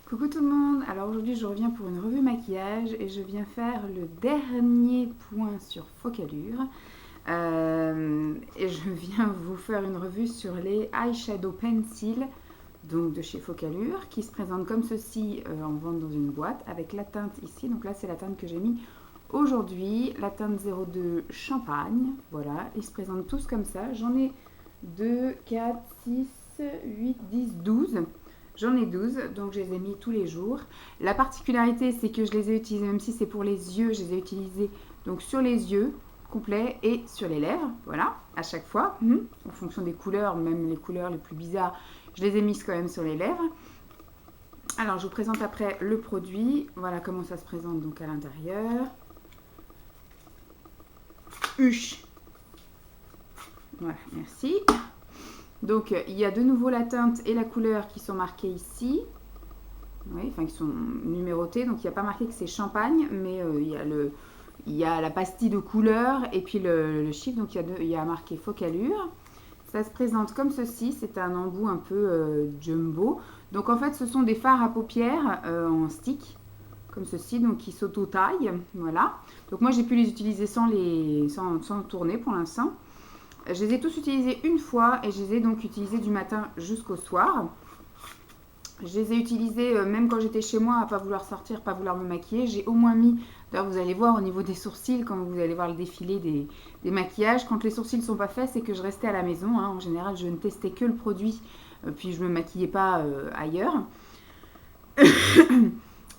Coucou tout le monde, alors aujourd'hui je reviens pour une revue maquillage et je viens faire le dernier point sur Focallure. Et je viens vous faire une revue sur les eyeshadow pencil, donc de chez Focallure, qui se présentent comme ceci en vente dans une boîte avec la teinte ici. Donc là c'est la teinte que j'ai mis aujourd'hui, la teinte 02 Champagne, voilà, ils se présentent tous comme ça. J'en ai 2, 4, 6, 8, 10, 12. J'en ai 12, donc je les ai mis tous les jours. La particularité, c'est que je les ai utilisés, même si c'est pour les yeux, je les ai utilisés donc sur les yeux complets et sur les lèvres, voilà, à chaque fois, en fonction des couleurs, même les couleurs les plus bizarres, je les ai mises quand même sur les lèvres. Alors, je vous présente après le produit, voilà comment ça se présente donc à l'intérieur. Huche. Voilà, merci. Donc, il y a de nouveau la teinte et la couleur qui sont marquées ici. Oui, enfin, qui sont numérotées. Donc, il n'y a pas marqué que c'est champagne, mais il y a la pastille de couleur et puis le chiffre. Donc, il y a marqué Focallure. Ça se présente comme ceci. C'est un embout un peu jumbo. Donc, en fait, ce sont des fards à paupières en stick, comme ceci, donc qui s'auto-taillent. Voilà. Donc, moi, j'ai pu les utiliser sans tourner pour l'instant. Je les ai tous utilisés une fois et je les ai donc utilisés du matin jusqu'au soir. Je les ai utilisés même quand j'étais chez moi à pas vouloir sortir, pas vouloir me maquiller. J'ai au moins mis, d'ailleurs vous allez voir au niveau des sourcils, quand vous allez voir le défilé des maquillages, quand les sourcils ne sont pas faits, c'est que je restais à la maison. En général, je ne testais que le produit, puis je ne me maquillais pas ailleurs.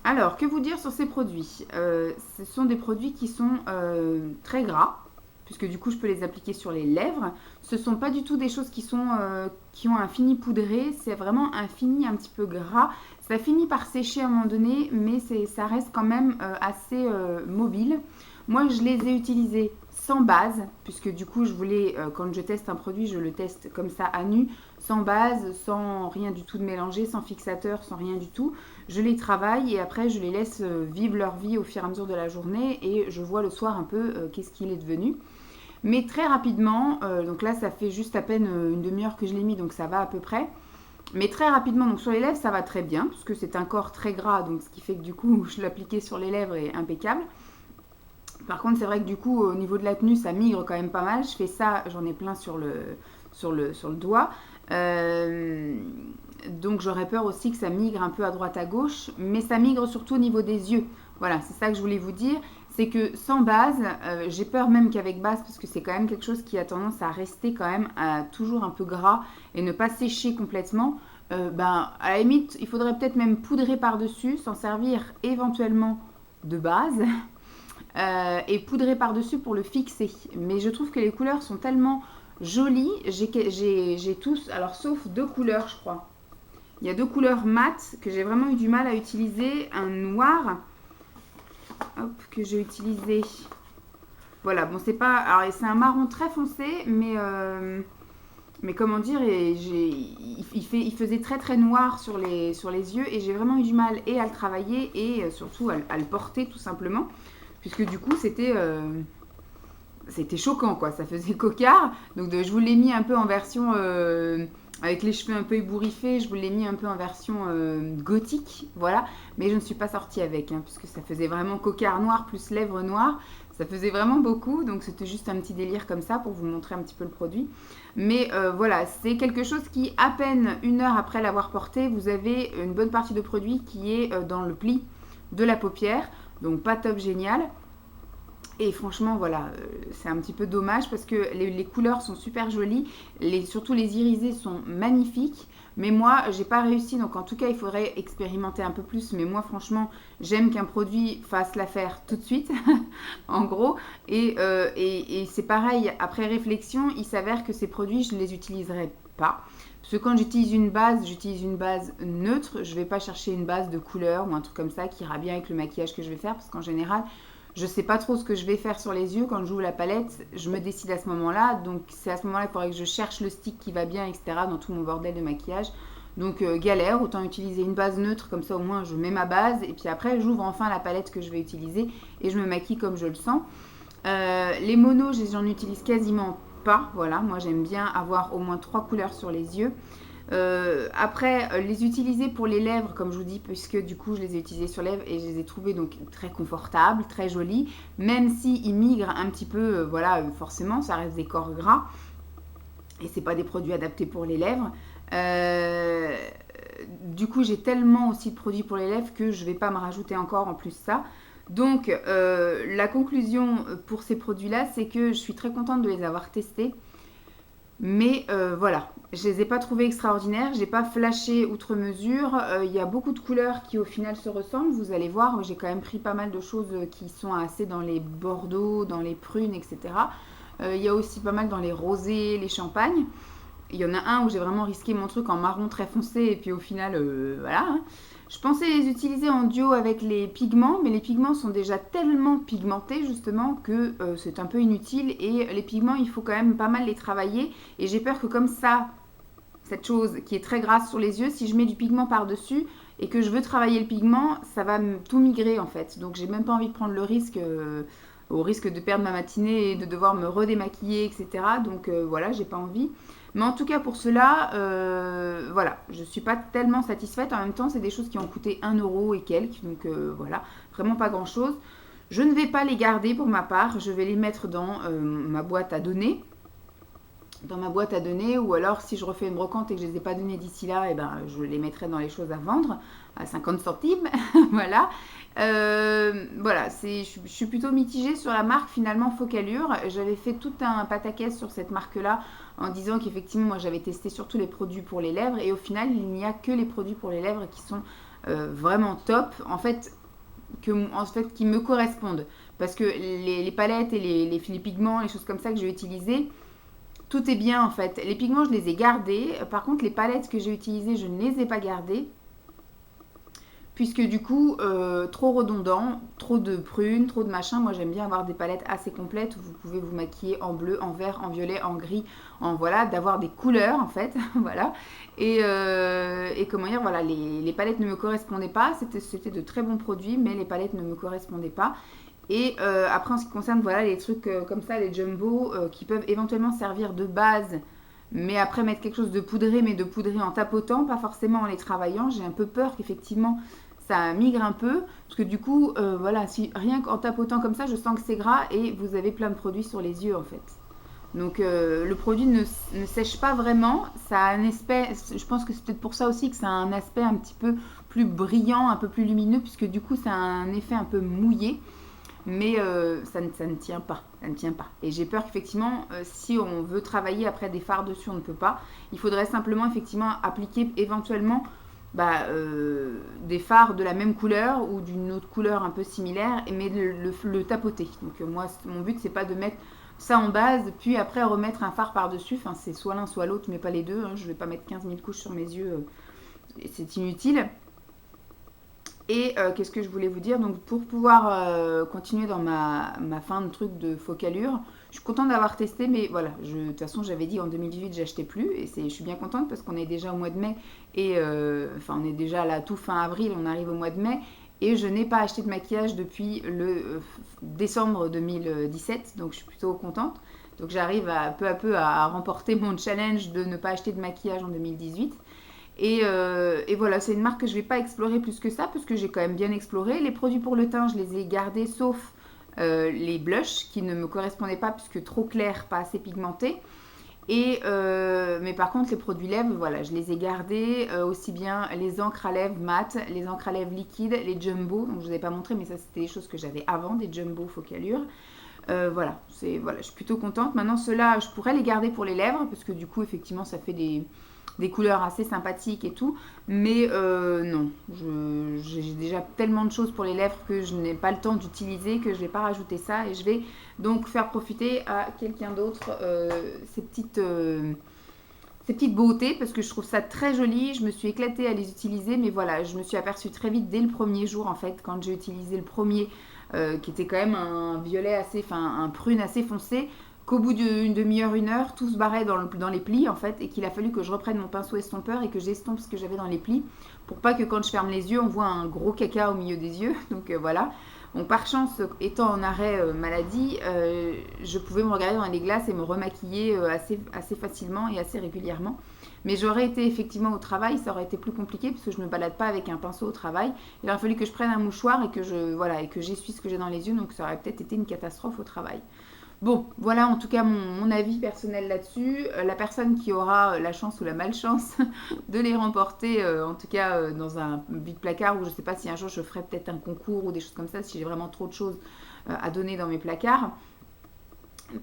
Alors, que vous dire sur ces produits ce sont des produits qui sont très gras, puisque du coup je peux les appliquer sur les lèvres. Ce ne sont pas du tout des choses qui ont un fini poudré, c'est vraiment un fini un petit peu gras. Ça finit par sécher à un moment donné, mais ça reste quand même assez mobile. Moi je les ai utilisés sans base, puisque du coup je voulais, quand je teste un produit, je le teste comme ça à nu, sans base, sans rien du tout de mélangé, sans fixateur, sans rien du tout. Je les travaille et après je les laisse vivre leur vie au fur et à mesure de la journée et je vois le soir un peu qu'est-ce qu'il est devenu. Mais très rapidement, donc là ça fait juste à peine une demi-heure que je l'ai mis, donc ça va à peu près. Mais très rapidement, donc sur les lèvres ça va très bien, puisque c'est un corps très gras, donc ce qui fait que du coup je l'appliquais sur les lèvres est impeccable. Par contre c'est vrai que du coup au niveau de la tenue ça migre quand même pas mal. Je fais ça, j'en ai plein sur le doigt. Donc j'aurais peur aussi que ça migre un peu à droite à gauche, mais ça migre surtout au niveau des yeux. Voilà, c'est ça que je voulais vous dire. C'est que sans base, j'ai peur même qu'avec base, parce que c'est quand même quelque chose qui a tendance à rester quand même toujours un peu gras et ne pas sécher complètement. À la limite, il faudrait peut-être même poudrer par-dessus, s'en servir éventuellement de base et poudrer par-dessus pour le fixer. Mais je trouve que les couleurs sont tellement jolies. J'ai tous, alors sauf deux couleurs je crois. Il y a deux couleurs mat que j'ai vraiment eu du mal à utiliser. Un noir que j'ai utilisé. Voilà, bon c'est pas... Alors c'est un marron très foncé, mais comment dire, il faisait très très noir sur les yeux et j'ai vraiment eu du mal et à le travailler et surtout à le porter tout simplement. Puisque du coup c'était choquant quoi, ça faisait cocard. Donc je vous l'ai mis un peu en version avec les cheveux un peu ébouriffés, je vous l'ai mis un peu en version gothique, voilà. Mais je ne suis pas sortie avec, puisque ça faisait vraiment cocard noir plus lèvres noires. Ça faisait vraiment beaucoup, donc c'était juste un petit délire comme ça pour vous montrer un petit peu le produit. Mais voilà, c'est quelque chose qui, à peine une heure après l'avoir porté, vous avez une bonne partie de produit qui est dans le pli de la paupière. Donc pas top génial. Et franchement, voilà, c'est un petit peu dommage parce que les couleurs sont super jolies. Surtout les irisés sont magnifiques. Mais moi, j'ai pas réussi. Donc en tout cas, il faudrait expérimenter un peu plus. Mais moi, franchement, j'aime qu'un produit fasse l'affaire tout de suite, en gros. Et c'est pareil, après réflexion, il s'avère que ces produits, je ne les utiliserai pas. Parce que quand j'utilise une base neutre. Je ne vais pas chercher une base de couleur ou un truc comme ça qui ira bien avec le maquillage que je vais faire. Parce qu'en général, je ne sais pas trop ce que je vais faire sur les yeux. Quand j'ouvre la palette, je me décide à ce moment-là. Donc c'est à ce moment-là qu'il faudrait que je cherche le stick qui va bien, etc. dans tout mon bordel de maquillage. Donc galère, autant utiliser une base neutre, comme ça au moins je mets ma base. Et puis après, j'ouvre enfin la palette que je vais utiliser et je me maquille comme je le sens. Les monos, j'en utilise quasiment pas. Voilà, moi j'aime bien avoir au moins 3 couleurs sur les yeux. Après, les utiliser pour les lèvres, comme je vous dis, puisque du coup, je les ai utilisés sur lèvres et je les ai trouvés donc très confortables, très jolis, même s'ils migrent un petit peu, voilà, forcément, ça reste des corps gras et c'est pas des produits adaptés pour les lèvres. Euh, du coup, j'ai tellement aussi de produits pour les lèvres que je vais pas me rajouter encore en plus ça. Donc, la conclusion pour ces produits-là, c'est que je suis très contente de les avoir testés. Mais voilà, je les ai pas trouvés extraordinaires, j'ai pas flashé outre mesure. Il y a beaucoup de couleurs qui au final se ressemblent. Vous allez voir, j'ai quand même pris pas mal de choses qui sont assez dans les bordeaux, dans les prunes, etc. Il y a aussi pas mal dans les rosés, les champagnes. Il y en a un où j'ai vraiment risqué mon truc en marron très foncé et puis au final, voilà, hein. Je pensais les utiliser en duo avec les pigments, mais les pigments sont déjà tellement pigmentés justement que c'est un peu inutile et les pigments, il faut quand même pas mal les travailler et j'ai peur que comme ça, cette chose qui est très grasse sur les yeux, si je mets du pigment par-dessus et que je veux travailler le pigment, ça va tout migrer en fait. Donc j'ai même pas envie de prendre le risque, au risque de perdre ma matinée et de devoir me redémaquiller, etc. Donc voilà, j'ai pas envie. Mais en tout cas pour cela, voilà, je suis pas tellement satisfaite. En même temps, c'est des choses qui ont coûté 1 € et quelques, donc voilà, vraiment pas grand chose. Je ne vais pas les garder pour ma part, je vais les mettre dans ma boîte à données. Dans ma boîte à données, ou alors si je refais une brocante et que je ne les ai pas données d'ici là, et ben, je les mettrai dans les choses à vendre à 50 centimes. Voilà. Voilà, je suis plutôt mitigée sur la marque finalement Focalure. J'avais fait tout un pataquès sur cette marque-là en disant qu'effectivement moi j'avais testé surtout les produits pour les lèvres et au final il n'y a que les produits pour les lèvres qui sont vraiment top. En fait, qui me correspondent. Parce que les palettes et les pigments, les choses comme ça que je vais utiliser, tout est bien en fait. Les pigments, je les ai gardés. Par contre, les palettes que j'ai utilisées, je ne les ai pas gardées. Puisque du coup, trop redondant, trop de prunes, trop de machin. Moi, j'aime bien avoir des palettes assez complètes où vous pouvez vous maquiller en bleu, en vert, en violet, en gris, en voilà, d'avoir des couleurs en fait. Voilà. Et comment dire, voilà, les palettes ne me correspondaient pas. C'était de très bons produits, mais les palettes ne me correspondaient pas. Et après, en ce qui concerne voilà, les trucs comme ça, les jumbo, qui peuvent éventuellement servir de base, mais après mettre quelque chose de poudré, mais de poudré en tapotant, pas forcément en les travaillant. J'ai un peu peur qu'effectivement ça migre un peu, parce que du coup, voilà, si rien qu'en tapotant comme ça, je sens que c'est gras et vous avez plein de produits sur les yeux en fait. Donc le produit ne sèche pas vraiment, ça a un aspect, je pense que c'est peut-être pour ça aussi que ça a un aspect un petit peu plus brillant, un peu plus lumineux, puisque du coup ça a un effet un peu mouillé. Mais ça ne tient pas, ça ne tient pas. Et j'ai peur qu'effectivement, si on veut travailler après des fards dessus, on ne peut pas. Il faudrait simplement effectivement appliquer éventuellement des fards de la même couleur ou d'une autre couleur un peu similaire, mais le tapoter. Donc moi, mon but, c'est pas de mettre ça en base, puis après remettre un fard par-dessus. Enfin, c'est soit l'un, soit l'autre, mais pas les deux, hein. Je vais pas mettre 15 000 couches sur mes yeux, c'est inutile. Et qu'est-ce que je voulais vous dire? Donc pour pouvoir continuer dans ma fin de truc de Focalure, je suis contente d'avoir testé, mais voilà, de toute façon j'avais dit en 2018 j'achetais plus, et je suis bien contente parce qu'on est déjà au mois de mai, et enfin on est déjà là tout fin avril, on arrive au mois de mai, et je n'ai pas acheté de maquillage depuis le décembre 2017, donc je suis plutôt contente. Donc j'arrive peu à peu à remporter mon challenge de ne pas acheter de maquillage en 2018. Et voilà, c'est une marque que je ne vais pas explorer plus que ça, parce que j'ai quand même bien exploré. Les produits pour le teint, je les ai gardés, sauf les blushs qui ne me correspondaient pas, puisque trop clairs, pas assez pigmentés. Mais par contre, les produits lèvres, voilà, je les ai gardés, aussi bien les encres à lèvres mat, les encres à lèvres liquides, les jumbo. Donc je ne vous ai pas montré, mais ça c'était des choses que j'avais avant, des jumbo Focalure. Voilà, je suis plutôt contente. Maintenant, ceux-là, je pourrais les garder pour les lèvres, parce que du coup, effectivement, ça fait des couleurs assez sympathiques et tout. Mais non, j'ai déjà tellement de choses pour les lèvres que je n'ai pas le temps d'utiliser, que je ne vais pas rajouter ça. Et je vais donc faire profiter à quelqu'un d'autre ces petites beautés, parce que je trouve ça très joli. Je me suis éclatée à les utiliser, mais voilà, je me suis aperçue très vite dès le premier jour, en fait, quand j'ai utilisé le premier, qui était quand même un violet assez, enfin un prune assez foncé, qu'au bout d'une demi-heure, 1 heure, tout se barrait dans les plis en fait, et qu'il a fallu que je reprenne mon pinceau estompeur et que j'estompe ce que j'avais dans les plis, pour pas que quand je ferme les yeux, on voit un gros caca au milieu des yeux. Donc voilà. Donc par chance, étant en arrêt maladie, je pouvais me regarder dans les glaces et me remaquiller assez facilement et assez régulièrement. Mais j'aurais été effectivement au travail, ça aurait été plus compliqué parce que je ne me balade pas avec un pinceau au travail. Il aurait fallu que je prenne un mouchoir et que voilà, et que j'essuie ce que j'ai dans les yeux, donc ça aurait peut-être été une catastrophe au travail. Bon, voilà en tout cas mon avis personnel là-dessus. La personne qui aura la chance ou la malchance de les remporter, en tout cas dans un vide placard, ou je ne sais pas si un jour je ferai peut-être un concours ou des choses comme ça, si j'ai vraiment trop de choses à donner dans mes placards.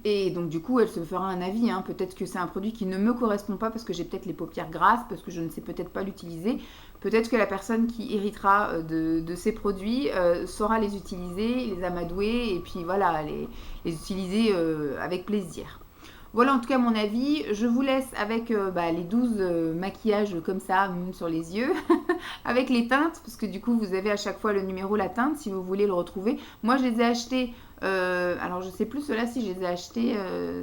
Et donc du coup, elle se fera un avis, hein. Peut-être que c'est un produit qui ne me correspond pas parce que j'ai peut-être les paupières grasses, parce que je ne sais peut-être pas l'utiliser. Peut-être que la personne qui héritera de ces produits saura les utiliser, les amadouer et puis voilà, les utiliser avec plaisir. Voilà en tout cas mon avis. Je vous laisse avec les 12 maquillages comme ça sur les yeux, avec les teintes, parce que du coup vous avez à chaque fois le numéro, la teinte, si vous voulez le retrouver. Moi je les ai achetés, alors je sais plus ceux-là si je les ai achetés,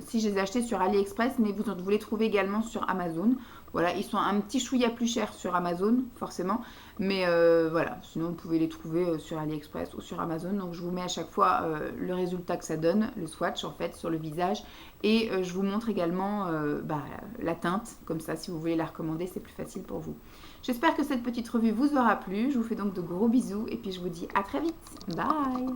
si je les ai achetés sur AliExpress, mais vous les trouvez également sur Amazon. Voilà, ils sont un petit chouïa plus chers sur Amazon, forcément. Mais voilà, sinon vous pouvez les trouver sur AliExpress ou sur Amazon. Donc je vous mets à chaque fois le résultat que ça donne, le swatch en fait, sur le visage. Et je vous montre également la teinte, comme ça si vous voulez la recommander, c'est plus facile pour vous. J'espère que cette petite revue vous aura plu. Je vous fais donc de gros bisous et puis je vous dis à très vite. Bye!